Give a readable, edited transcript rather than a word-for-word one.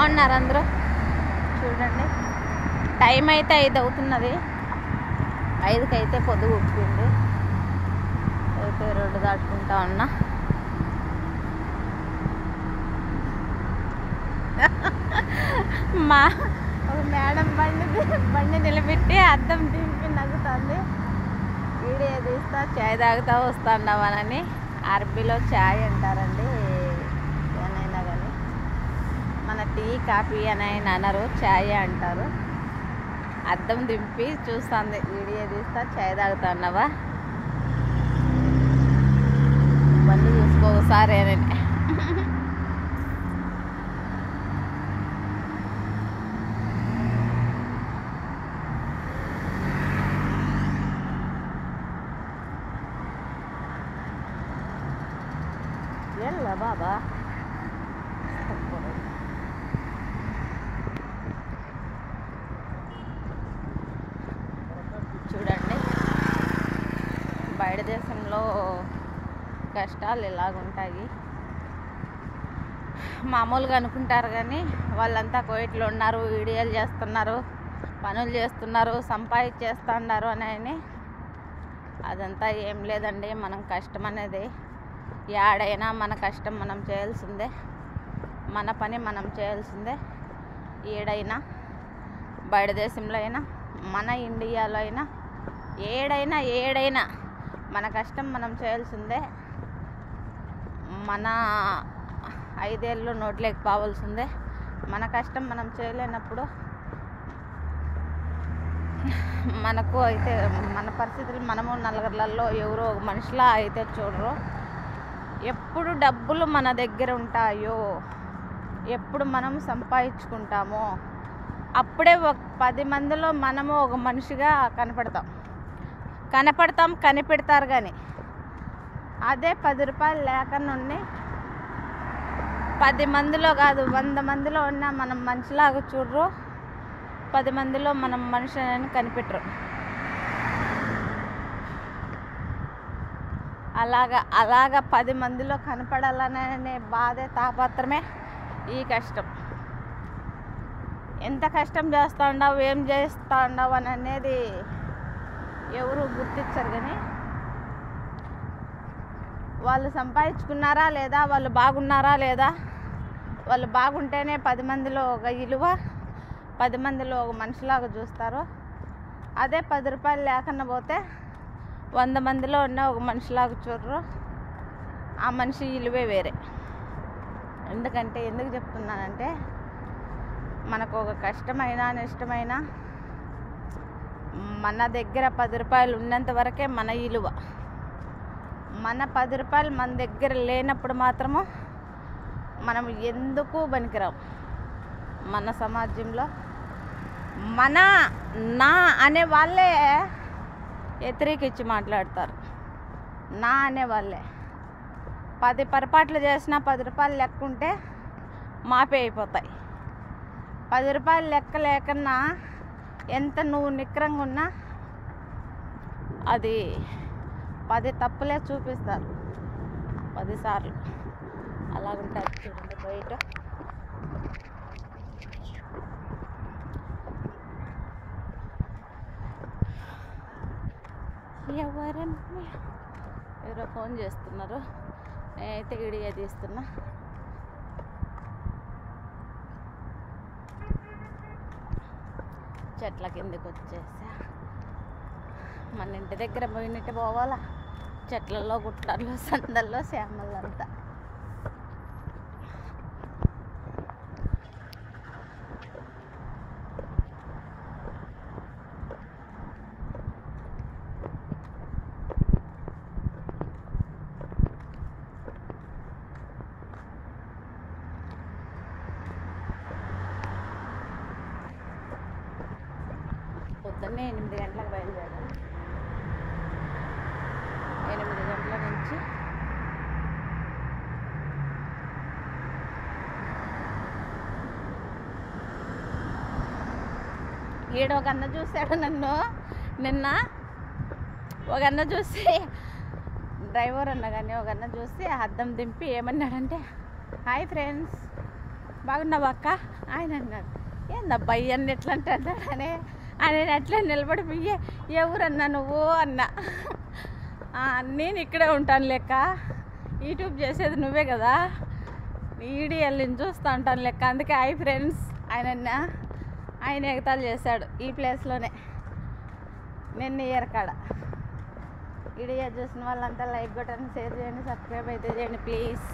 బాగున్నారు అందరూ. చూడండి టైం అయితే 5 అవుతున్నది. 5కి అయితే పొద్దు కూర్చుంది. అయితే రోడ్డు దాటుకుంటా ఉన్నా. మా ఒక మేడం బండి నిలబెట్టి అద్దం దింపి నవ్వుతుంది. వీడియో తీస్తా చాయ్ తాగుతా వస్తాండవనని. అరబీలో చాయ్ అంటారండి ఏనైనా కానీ. మన టీ కాఫీ అని అనరు, చాయ్ అంటారు. అద్దం దింపి చూస్తుంది. వీడియో తీస్తా చాయ్ తాగుతాన్నావా, బండి చూసుకో ఒకసారి అని. ఎలా బాబా చూడండి, బయట దేశంలో కష్టాలు ఇలాగుంటాయి. మామూలుగా అనుకుంటారు కానీ వాళ్ళంతా కోయిట్లో ఉన్నారు, వీడియోలు చేస్తున్నారు, పనులు చేస్తున్నారు, సంపాదించేస్తున్నారు అని. అదంతా ఏం లేదండి. మనం కష్టం అనేది ఏడైనా మన కష్టం మనం చేయాల్సిందే, మన పని మనం చేయాల్సిందే. ఏడైనా బయట దేశంలో అయినా మన ఇండియాలో అయినా ఏడైనా మన కష్టం మనం చేయాల్సిందే. మన 5 ఏళ్ళు నోట్లోకి పోవాల్సిందే. మన కష్టం మనం చేయలేనప్పుడు మనకు అయితే మన పరిస్థితులు మనము నలుగురిలో ఎవరో ఒక మనిషిలా అయితే చూడరు. ఎప్పుడు డబ్బులు మన దగ్గర ఉంటాయో, ఎప్పుడు మనం సంపాదించుకుంటామో అప్పుడే ఒక 10 మందిలో మనము ఒక మనిషిగా కనిపెడతారు. కానీ అదే 10 రూపాయలు లేక నుండి 10 మందిలో కాదు 100 మందిలో ఉన్నా మనం మనిషిలాగా చూడరు. 10 మందిలో మనం మనిషి అని కనిపెట్టరు. అలాగా 10 మందిలో కనపడాలనే బాధే, తాపత్రమే ఈ కష్టం. ఎంత కష్టం చేస్తూ ఉండవు, ఏం చేస్తూ ఉండవు అని అనేది ఎవరు గుర్తించరు. కానీ వాళ్ళు సంపాదించుకున్నారా లేదా, వాళ్ళు బాగున్నారా లేదా, వాళ్ళు బాగుంటేనే 10 మందిలో ఒక విలువ, 10 మందిలో ఒక మనిషిలాగా చూస్తారు. అదే 10 రూపాయలు లేకుండా పోతే 100 మందిలో ఉన్న ఒక మనిషిలాగా చూడరు. ఆ మనిషి విలువే వేరే. ఎందుకు చెప్తున్నానంటే, మనకు ఒక కష్టమైనా నష్టమైనా మన దగ్గర 10 రూపాయలు ఉన్నంత వరకే మన విలువ. మన 10 రూపాయలు మన దగ్గర లేనప్పుడు మాత్రము మనం ఎందుకు పనికిరాం. మన సమాజంలో నా అనే వాళ్ళే వ్యతిరేకించి మాట్లాడతారు. నా అనే వాళ్ళే 10 పొరపాట్లు చేసినా 10 రూపాయలు లెక్క ఉంటే మాపే అయిపోతాయి. 10 రూపాయలు లెక్క లేకన్నా ఎంత నువ్వు నిక్కరంగా ఉన్నా అది 10 తప్పులే చూపిస్తారు 10 సార్లు. అలాగుంటుంది చూడండి బయట. ఎవరో ఫోన్ చేస్తున్నారు. నేనైతే వీడియో తీస్తున్నా. చెట్ల కిందకి వచ్చేసా. మన ఇంటి దగ్గర పోయినట్టు పోవాలా, చెట్లలో గుట్టల్లో సందల్లో శ్యామలంతా. పొద్దున్నే 8 గంటలకు బయలుదేరాను. 8 గంటల నుంచి ఈడ ఒక అన్న చూశాడు నన్ను నిన్న. ఒక అన్న చూసి, డ్రైవర్ అన్న కానీ ఒక అన్న చూసి అద్దం దింపి ఏమన్నాడంటే, హాయ్ ఫ్రెండ్స్ బాగున్నావా అక్క ఆయన అన్నాడు. ఏందబ్బా ఇవన్నీ ఎట్లా అంటాడు అని ఆయన ఎట్లా నిలబడిపోయి ఏ ఊరన్నా నువ్వు అన్నా. నేను ఇక్కడే ఉంటాను లెక్క, యూట్యూబ్ చేసేది నువ్వే కదా, ఈడియల్ని చూస్తూ ఉంటాను లెక్క, అందుకే హాయ్ ఫ్రెండ్స్ ఆయన ఎగతాలు చేశాడు ఈ ప్లేస్లోనే నిన్న ఇయర్ కాడ. వీడియో చూసిన వాళ్ళంతా లైక్ కొట్టండి, షేర్ చేయండి, సబ్స్క్రైబ్ అయితే చేయండి ప్లీజ్.